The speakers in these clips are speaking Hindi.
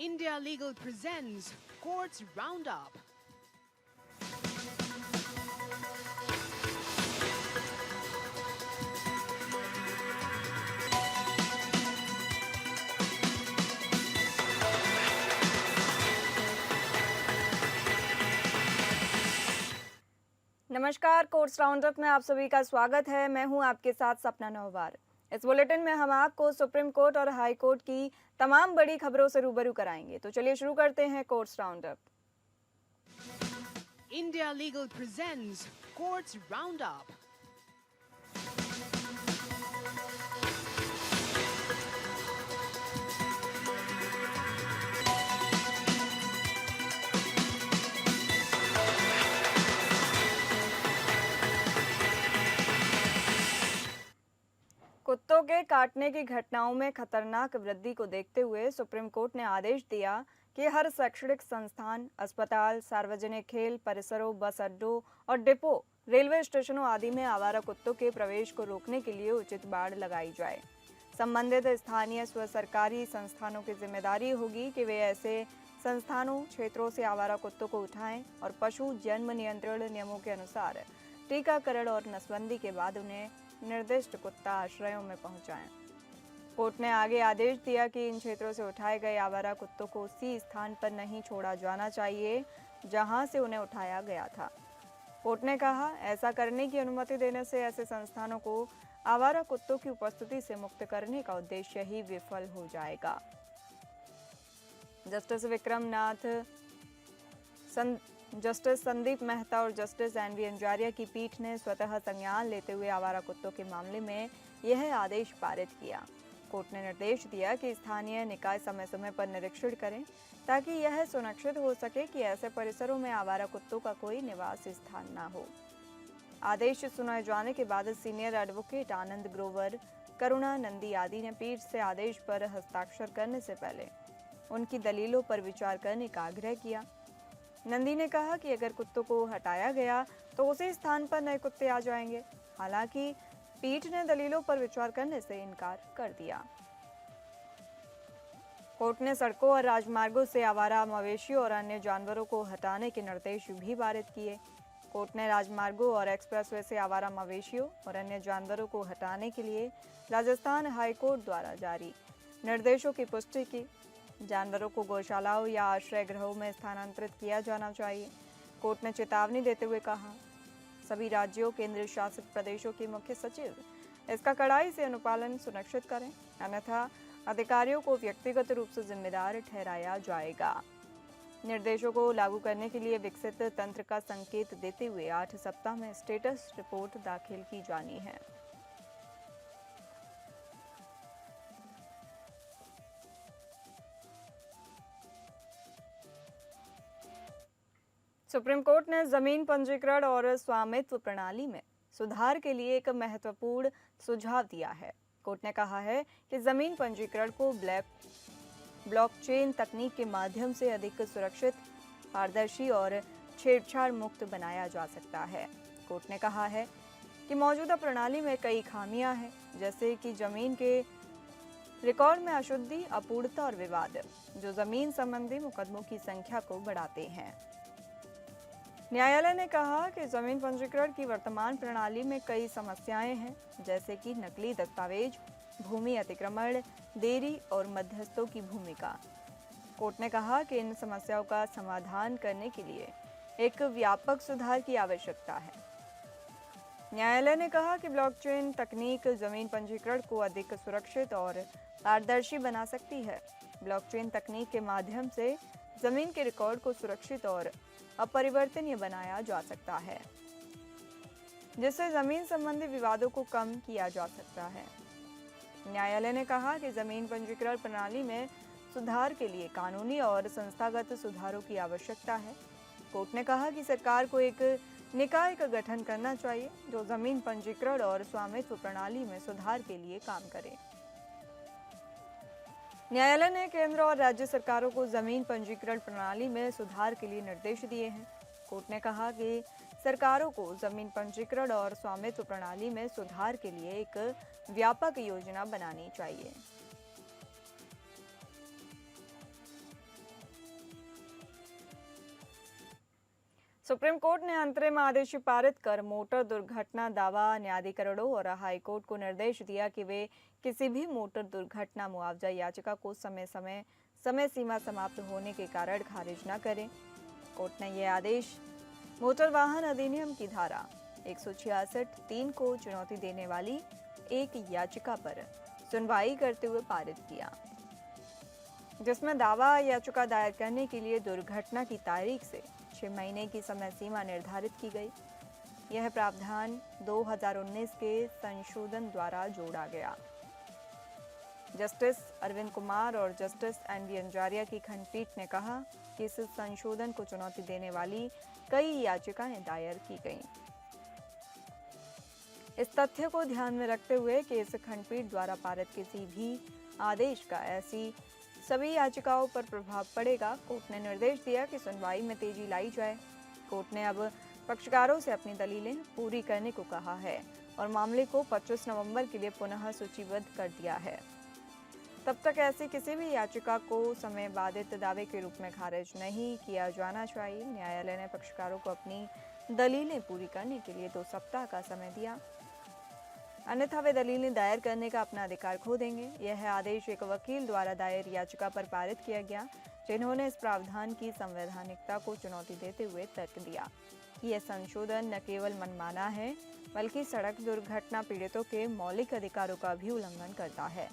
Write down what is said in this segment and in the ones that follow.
India Legal presents Courts Roundup. नमस्कार, कोर्ट्स राउंडअप में आप सभी का स्वागत है। मैं हूं आपके साथ सपना नौवार। इस बुलेटिन में हम आपको सुप्रीम कोर्ट और हाई कोर्ट की तमाम बड़ी खबरों से रूबरू कराएंगे। तो चलिए शुरू करते हैं courts roundup. India Legal presents Courts Roundup. कुत्तों के काटने की घटनाओं में खतरनाक वृद्धि को देखते हुए सुप्रीम कोर्ट ने आदेश दिया कि हर शैक्षणिक संस्थान, अस्पताल, सार्वजनिक खेल परिसरों, बस अड्डों और डिपो, रेलवे स्टेशनों आदि में आवारा कुत्तों के प्रवेश को रोकने के लिए उचित बाड़ लगाई जाए। संबंधित स्थानीय स्व सरकारी संस्थानों की जिम्मेदारी होगी कि वे ऐसे संस्थानों, क्षेत्रों से आवारा कुत्तों को उठाएं और पशु जन्म नियंत्रण नियमों के अनुसार टीकाकरण और नसबंदी के बाद उन्हें निर्दिष्ट कुत्ता आश्रयों में पहुंचाएं। कोर्ट ने आगे आदेश दिया कि इन क्षेत्रों से उठाए गए आवारा कुत्तों को उसी स्थान पर नहीं छोड़ा जाना चाहिए जहां से उन्हें उठाया गया था। कोर्ट ने कहा, ऐसा करने की अनुमति देने से ऐसे संस्थानों को आवारा कुत्तों की उपस्थिति से मुक्त करने का उद्देश्य ही विफल हो जाएगा। जस्टिस विक्रमनाथ, जस्टिस संदीप मेहता और जस्टिस एन वी अंजारिया की पीठ ने स्वतः संज्ञान लेते हुए आवारा कुत्तों के मामले में यह आदेश पारित किया। कोर्ट ने निर्देश दिया कि स्थानीय निकाय समय समय पर निरीक्षण करें ताकि यह सुनिश्चित हो सके कि ऐसे परिसरों में आवारा कुत्तों का कोई निवास स्थान न हो। आदेश सुनाए जाने के बाद सीनियर एडवोकेट आनंद ग्रोवर, करुणा नंदी आदि ने पीठ से आदेश पर हस्ताक्षर करने से पहले उनकी दलीलों पर विचार करने का आग्रह किया। नंदी ने कहा कि अगर कुत्तों को हटाया गया तो उसी स्थान पर नए कुत्ते आ जाएंगे। हालांकि पीठ ने दलीलों पर विचार करने से इनकार कर दिया। कोर्ट ने सड़कों और राजमार्गों से आवारा मवेशियों और अन्य जानवरों को हटाने के निर्देश भी पारित किए। कोर्ट ने राजमार्गों और एक्सप्रेसवे से आवारा मवेशियों और अन्य जानवरों को हटाने के लिए राजस्थान हाई कोर्ट द्वारा जारी निर्देशों की पुष्टि की। जानवरों को गौशालाओं या आश्रय गृहों में स्थानांतरित किया जाना चाहिए। कोर्ट ने चेतावनी देते हुए कहा, सभी राज्यों, केंद्र शासित प्रदेशों के मुख्य सचिव इसका कड़ाई से अनुपालन सुनिश्चित करें, अन्यथा अधिकारियों को व्यक्तिगत रूप से जिम्मेदार ठहराया जाएगा। निर्देशों को लागू करने के लिए विकसित तंत्र का संकेत देते हुए 8 सप्ताह में स्टेटस रिपोर्ट दाखिल की जानी है। सुप्रीम कोर्ट ने जमीन पंजीकरण और स्वामित्व प्रणाली में सुधार के लिए एक महत्वपूर्ण सुझाव दिया है। कोर्ट ने कहा है कि जमीन पंजीकरण को ब्लॉकचेन तकनीक के माध्यम से अधिक सुरक्षित, पारदर्शी और छेड़छाड़ मुक्त बनाया जा सकता है। कोर्ट ने कहा है कि मौजूदा प्रणाली में कई खामियां हैं, जैसे कि जमीन के रिकॉर्ड में अशुद्धि, अपूर्णता और विवाद, जो जमीन संबंधी मुकदमों की संख्या को बढ़ाते हैं। न्यायालय ने कहा कि जमीन पंजीकरण की वर्तमान प्रणाली में कई समस्याएं हैं, जैसे कि नकली दस्तावेज, भूमि अतिक्रमण, देरी और मध्यस्थों की भूमिका। कोर्ट ने कहा कि इन समस्याओं का समाधान करने के लिए एक व्यापक सुधार की आवश्यकता है। न्यायालय ने कहा कि ब्लॉकचेन तकनीक जमीन पंजीकरण को अधिक सुरक्षित और पारदर्शी बना सकती है। ब्लॉकचेन तकनीक के माध्यम से जमीन के रिकॉर्ड को सुरक्षित और अपरिवर्तनीय बनाया जा सकता है, जिससे जमीन संबंधी विवादों को कम किया जा सकता है। न्यायालय ने कहा कि जमीन पंजीकरण प्रणाली में सुधार के लिए कानूनी और संस्थागत सुधारों की आवश्यकता है। कोर्ट ने कहा कि सरकार को एक निकाय का गठन करना चाहिए जो जमीन पंजीकरण और स्वामित्व प्रणाली में सुधार के लिए काम करे। न्यायालय ने केंद्र और राज्य सरकारों को जमीन पंजीकरण प्रणाली में सुधार के लिए निर्देश दिए हैं। कोर्ट ने कहा कि सरकारों को जमीन पंजीकरण और स्वामित्व प्रणाली में सुधार के लिए एक व्यापक योजना बनानी चाहिए। सुप्रीम कोर्ट ने अंतरिम आदेश पारित कर मोटर दुर्घटना दावा न्यायाधिकरणों और हाईकोर्ट को निर्देश दिया कि वे किसी भी मोटर दुर्घटना मुआवजा याचिका को समय सीमा समाप्त होने के कारण खारिज न करें। कोर्ट ने यह आदेश मोटर वाहन अधिनियम की धारा 166(3) को चुनौती देने वाली एक याचिका पर सुनवाई करते हुए पारित किया, जिसमें दावा याचिका दायर करने के लिए दुर्घटना की तारीख से 6 महीने की समय सीमा निर्धारित की गई। यह प्रावधान 2019 के संशोधन द्वारा जोड़ा गया। जस्टिस अरविंद कुमार और जस्टिस एन.वी. अंजारिया की खंडपीठ ने कहा कि इस संशोधन को चुनौती देने वाली कई याचिकाएं दायर की गईं। इस तथ्य को ध्यान में रखते हुए कि इस खंडपीठ द्वारा पारित किसी भी आदेश का ऐसी सभी याचिकाओं पर प्रभाव पड़ेगा, कोर्ट ने निर्देश दिया कि सुनवाई में तेजी लाई जाए। कोर्ट ने अब पक्षकारों से अपनी दलीलें पूरी करने को कहा है और मामले को 25 नवंबर के लिए पुनः सूचीबद्ध कर दिया है। तब तक ऐसी किसी भी याचिका को समय बाधित दावे के रूप में खारिज नहीं किया जाना चाहिए। न्यायालय ने पक्षकारों को अपनी दलीलें पूरी करने के लिए 2 सप्ताह का समय दिया, अन्यथा वे दलीलें दायर करने का अपना अधिकार खो देंगे। यह आदेश एक वकील द्वारा दायर याचिका पर पारित किया गया, जिन्होंने इस प्रावधान की संवैधानिकता को चुनौती देते हुए तर्क दिया कि यह संशोधन न केवल मनमाना है, बल्कि सड़क दुर्घटना पीड़ितों के मौलिक अधिकारों का भी उल्लंघन करता है।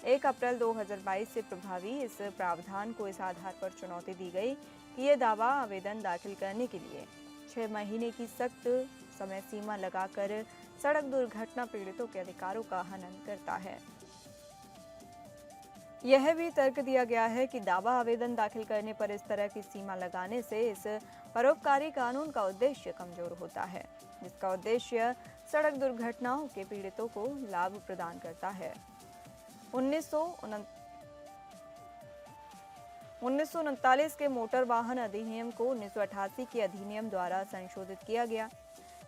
1 अप्रैल 2022 से प्रभावी इस प्रावधान को इस आधार पर चुनौती दी गई कि यह दावा आवेदन दाखिल करने के लिए 6 महीने की सख्त समय सीमा लगाकर सड़क दुर्घटना पीड़ितों के अधिकारों का हनन करता है। यह भी तर्क दिया गया है कि दावा आवेदन दाखिल करने पर इस तरह की सीमा लगाने से इस परोपकारी कानून का उद्देश्य कमजोर होता है, जिसका उद्देश्य सड़क दुर्घटनाओं के पीड़ितों को लाभ प्रदान करता है। 1939 के मोटर वाहन अधिनियम को 1988 के अधिनियम द्वारा संशोधित किया गया,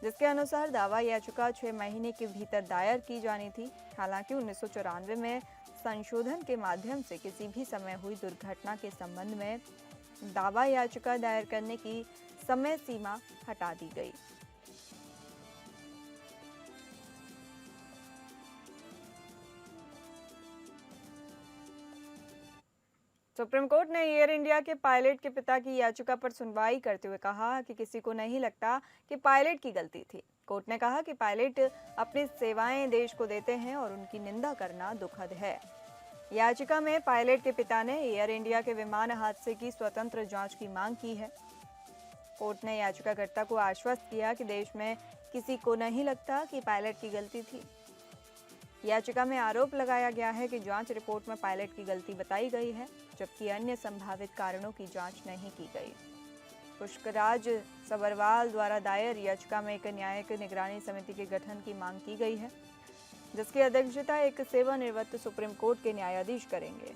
जिसके अनुसार दावा याचिका 6 महीने के भीतर दायर की जानी थी। हालांकि 1994 में संशोधन के माध्यम से किसी भी समय हुई दुर्घटना के संबंध में दावा याचिका दायर करने की समय सीमा हटा दी गई। सुप्रीम कोर्ट ने एयर इंडिया के पायलट के पिता की याचिका पर सुनवाई करते हुए कहा कि किसी को नहीं लगता कि पायलट की गलती थी। कोर्ट ने कहा कि पायलट अपनी सेवाएं देश को देते हैं और उनकी निंदा करना दुखद है। याचिका में पायलट के पिता ने एयर इंडिया के विमान हादसे की स्वतंत्र जांच की मांग की है। कोर्ट ने याचिकाकर्ता को आश्वस्त किया कि देश में किसी को नहीं लगता कि पायलट की गलती थी। याचिका में आरोप लगाया गया है कि जांच रिपोर्ट में पायलट की गलती बताई गई है, जबकि अन्य संभावित कारणों की जांच नहीं की गई। पुष्कराज सबरवाल द्वारा दायर याचिका में एक न्यायिक निगरानी समिति के गठन की मांग की गई है, जिसकी अध्यक्षता एक सेवानिवृत्त सुप्रीम कोर्ट के न्यायाधीश करेंगे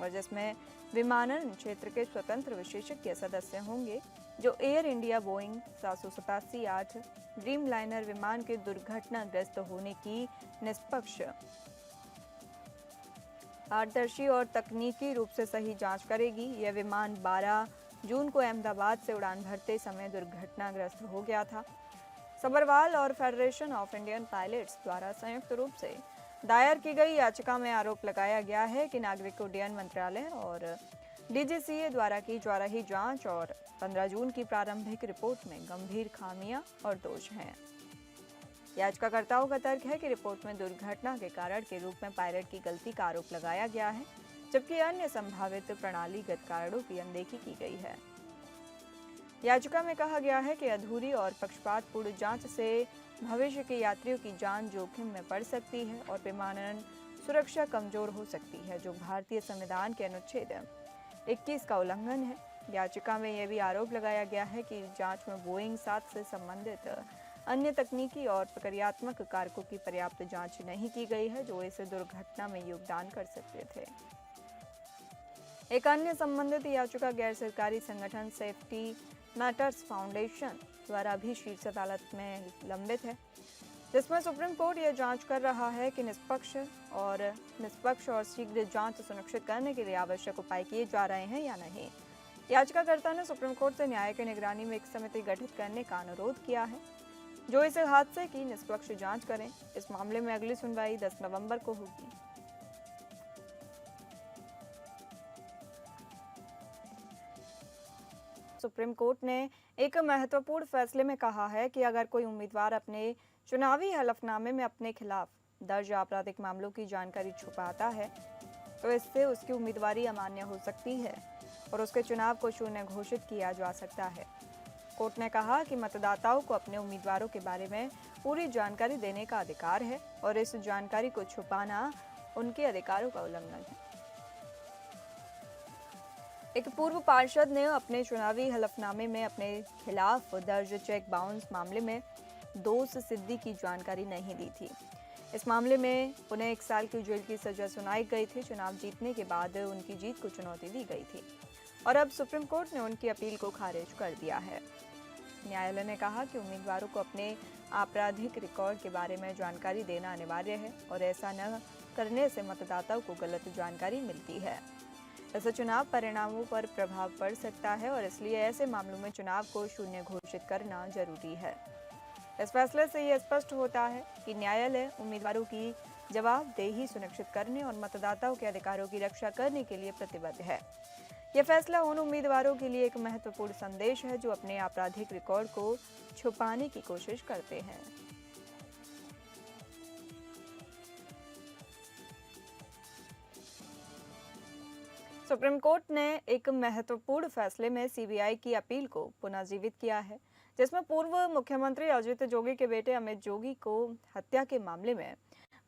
और जिसमें विमानन क्षेत्र के स्वतंत्र विशेषज्ञ सदस्य होंगे, जो air India Boeing 787-8 dream liner विमान के दुर्घटनाग्रस्त होने की निष्पक्ष, पारदर्शी और तकनीकी रूप से सही जांच करेगी। यह विमान 12 जून को अहमदाबाद से उड़ान भरते समय दुर्घटनाग्रस्त हो गया था। सबरवाल और फेडरेशन ऑफ इंडियन पायलट्स द्वारा संयुक्त रूप से दायर की गई याचिका में आरोप लगाया गया है कि नागरिक उड्डयन मंत्रालय और डीजीसीए द्वारा की जा रही जांच और 15 जून की प्रारंभिक रिपोर्ट में गंभीर खामियां और दोष हैं। याचिकाकर्ताओं का तर्क है कि रिपोर्ट में दुर्घटना के कारण के रूप में पायलट की गलती का आरोप लगाया गया है, जबकि अन्य संभावित प्रणालीगत कारणों की अनदेखी की गई है। याचिका में कहा गया है कि अधूरी और पक्षपातपूर्ण जांच से भविष्य के यात्रियों की जान जोखिम में पड़ सकती है और विमानन सुरक्षा कमजोर हो सकती है, जो भारतीय संविधान के अनुच्छेद 21 का उल्लंघन है। याचिका में यह भी आरोप लगाया गया है कि जांच में बोइंग 7 से संबंधित अन्य तकनीकी और प्रक्रियात्मक कारकों की पर्याप्त जांच नहीं की गई है, जो इस दुर्घटना में योगदान कर सकते थे। एक अन्य संबंधित याचिका गैर सरकारी संगठन सेफ्टी मैटर्स फाउंडेशन द्वारा भी शीर्ष अदालत में लंबित है, जिसमें सुप्रीम कोर्ट यह जांच कर रहा है कि निष्पक्ष और शीघ्र जांच सुनिश्चित करने के लिए आवश्यक उपाय किए जा रहे हैं या नहीं। याचिकाकर्ता ने सुप्रीम कोर्ट से न्याय की निगरानी में एक समिति गठित करने का अनुरोध किया है जो इस हादसे की निष्पक्ष जांच करें। इस मामले में अगली सुनवाई 10 नवंबर को होगी। सुप्रीम कोर्ट ने एक महत्वपूर्ण फैसले में कहा है कि अगर कोई उम्मीदवार अपने चुनावी हलफनामे में अपने खिलाफ दर्ज आपराधिक मामलों की जानकारी छुपाता है तो इससे उसकी उम्मीदवारी अमान्य हो सकती है और उसके चुनाव को शून्य घोषित किया जा सकता है। कोर्ट ने कहा कि मतदाताओं को अपने उम्मीदवारों के बारे में पूरी जानकारी देने का अधिकार है और इस जानकारी को छुपाना उनके अधिकारों का उल्लंघन है। एक पूर्व पार्षद ने अपने चुनावी हलफनामे में अपने खिलाफ दर्ज चेक बाउंस मामले में दोष सिद्धि की जानकारी नहीं दी थी। इस मामले में उन्हें 1 साल की जेल की सजा सुनाई गई थी। चुनाव जीतने के बाद उनकी जीत को चुनौती दी गई थी और अब सुप्रीम कोर्ट ने उनकी अपील को खारिज कर दिया है। न्यायालय ने कहा कि उम्मीदवारों को अपने आपराधिक रिकॉर्ड के बारे में जानकारी देना अनिवार्य है और ऐसा न करने से मतदाताओं को गलत जानकारी मिलती है। इससे चुनाव परिणामों पर प्रभाव पड़ सकता है और इसलिए ऐसे मामलों में चुनाव को शून्य घोषित करना जरूरी है। इस फैसले से यह स्पष्ट होता है कि न्यायालय उम्मीदवारों की जवाबदेही सुनिश्चित करने और मतदाताओं के अधिकारों की रक्षा करने के लिए प्रतिबद्ध है। यह फैसला उन उम्मीदवारों के लिए एक महत्वपूर्ण संदेश है जो अपने आपराधिक रिकॉर्ड को छुपाने की कोशिश करते हैं। सुप्रीम कोर्ट ने एक महत्वपूर्ण फैसले में सीबीआई की अपील को पुनर्जीवित किया है जिसमें पूर्व मुख्यमंत्री अजित जोगी के बेटे अमित जोगी को हत्या के मामले में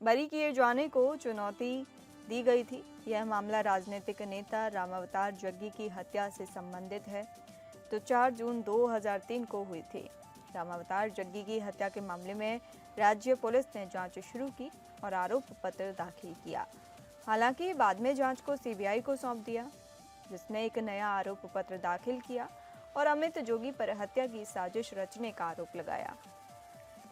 बरी किए जाने को चुनौती दी गई थी। यह मामला राजनीतिक नेता रामावतार जग्गी की हत्या से संबंधित है तो 4 जून 2003 को हुई थी। रामावतार जग्गी की हत्या के मामले में राज्य पुलिस ने जांच शुरू की और आरोप पत्र दाखिल किया। हालांकि बाद में जांच को सीबीआई को सौंप दिया जिसने एक नया आरोप पत्र दाखिल किया और अमित जोगी पर हत्या की साजिश रचने का आरोप लगाया।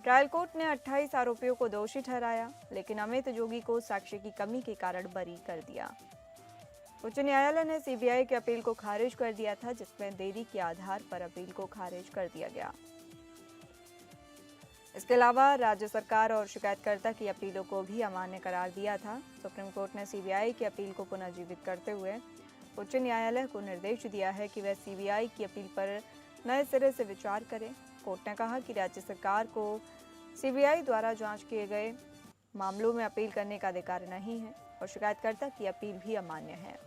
ट्रायल कोर्ट ने 28 आरोपियों को दोषी ठहराया लेकिन अमित जोगी को साक्ष्य की कमी के कारण बरी कर दिया। उच्च न्यायालय ने सीबीआई की अपील को खारिज कर दिया था जिसमें देरी के आधार पर अपील को खारिज कर दिया गया। इसके अलावा राज्य सरकार और शिकायतकर्ता की अपीलों को भी अमान्य करार दिया था। सुप्रीम कोर्ट ने सीबीआई की अपील को पुनर्जीवित करते हुए उच्च न्यायालय को निर्देश दिया है कि वह सीबीआई की अपील पर नए सिरे से विचार करे। कोर्ट ने कहा कि राज्य सरकार को सीबीआई द्वारा जांच किए गए मामलों में अपील करने का अधिकार नहीं है और शिकायतकर्ता की अपील भी अमान्य है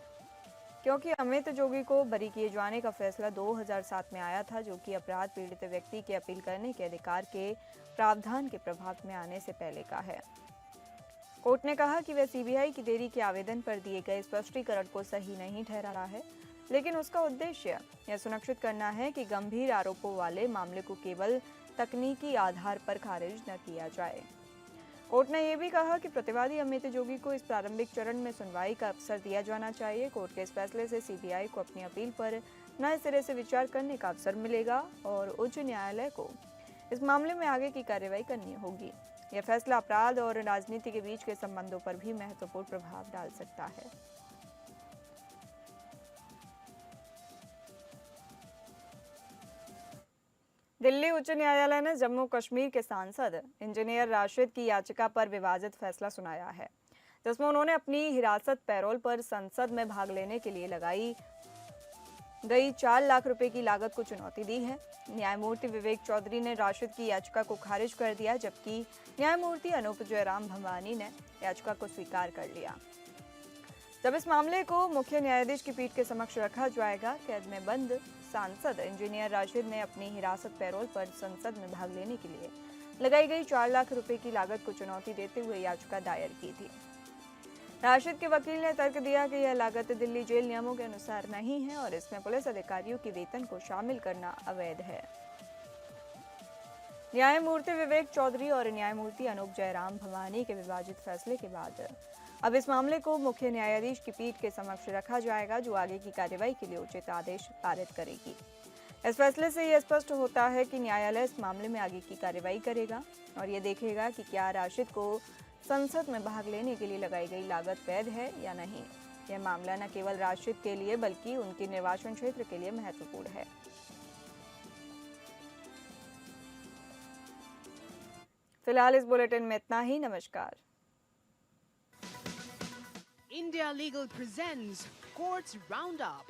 क्योंकि अमित जोगी को बरी किए जाने का फैसला 2007 में आया था जो कि अपराध पीड़ित व्यक्ति के अपील करने के अधिकार के प्रावधान के प्रभाव में आने से पहले का है। कोर्ट ने कहा कि वह सीबीआई की देरी के आवेदन पर दिए गए स्पष्टीकरण को सही नहीं ठहरा रहा है लेकिन उसका उद्देश्य यह सुनिश्चित करना है कि गंभीर आरोपों वाले मामले को केवल तकनीकी आधार पर खारिज न किया जाए। कोर्ट ने यह भी कहा कि प्रतिवादी अमित जोगी को इस प्रारंभिक चरण में सुनवाई का अवसर दिया जाना चाहिए। कोर्ट के इस फैसले से सीबीआई को अपनी अपील पर नए सिरे से विचार करने का अवसर मिलेगा और उच्च न्यायालय को इस मामले में आगे की कार्रवाई करनी होगी। यह फैसला अपराध और राजनीति के बीच के संबंधों पर भी महत्वपूर्ण प्रभाव डाल सकता है। दिल्ली उच्च न्यायालय ने जम्मू कश्मीर के सांसद इंजीनियर राशिद की याचिका पर विवादित फैसला सुनाया है जिसमें उन्होंने अपनी हिरासत पैरोल पर संसद में भाग लेने के लिए लगाई गई 4 लाख रुपए की लागत को चुनौती दी है। न्यायमूर्ति विवेक चौधरी ने राशिद की याचिका को खारिज कर दिया जबकि न्यायमूर्ति अनूप जयराम भवानी ने याचिका को स्वीकार कर लिया। जब इस मामले को मुख्य न्यायाधीश की पीठ के समक्ष रखा जाएगा, कैद में बंद सांसद इंजीनियर राशिद ने अपनी हिरासत पैरोल पर संसद में भाग लेने के लिए लगाई गई 4 लाख रुपए की लागत को चुनौती देते हुए याचिका दायर की थी। राशिद के वकील ने तर्क दिया कि यह लागत दिल्ली जेल नियमों के अनुसार नहीं है और इसमें पुलिस अधिकारियों के वेतन को शामिल करना अवैध है। न्यायमूर्ति विवेक चौधरी और न्यायमूर्ति अनूप जयराम भवानी के विभाजित फैसले के बाद अब इस मामले को मुख्य न्यायाधीश की पीठ के समक्ष रखा जाएगा जो आगे की कार्रवाई के लिए उचित आदेश पारित करेगी। इस फैसले से यह स्पष्ट होता है कि न्यायालय इस मामले में आगे की कार्रवाई करेगा और ये देखेगा कि क्या राशिद को संसद में भाग लेने के लिए लगाई गई लागत वैध है या नहीं। यह मामला न केवल राशिद के लिए बल्कि उनके निर्वाचन क्षेत्र के लिए महत्वपूर्ण है। फिलहाल इस बुलेटिन में इतना ही। नमस्कार। India Legal presents Courts Roundup.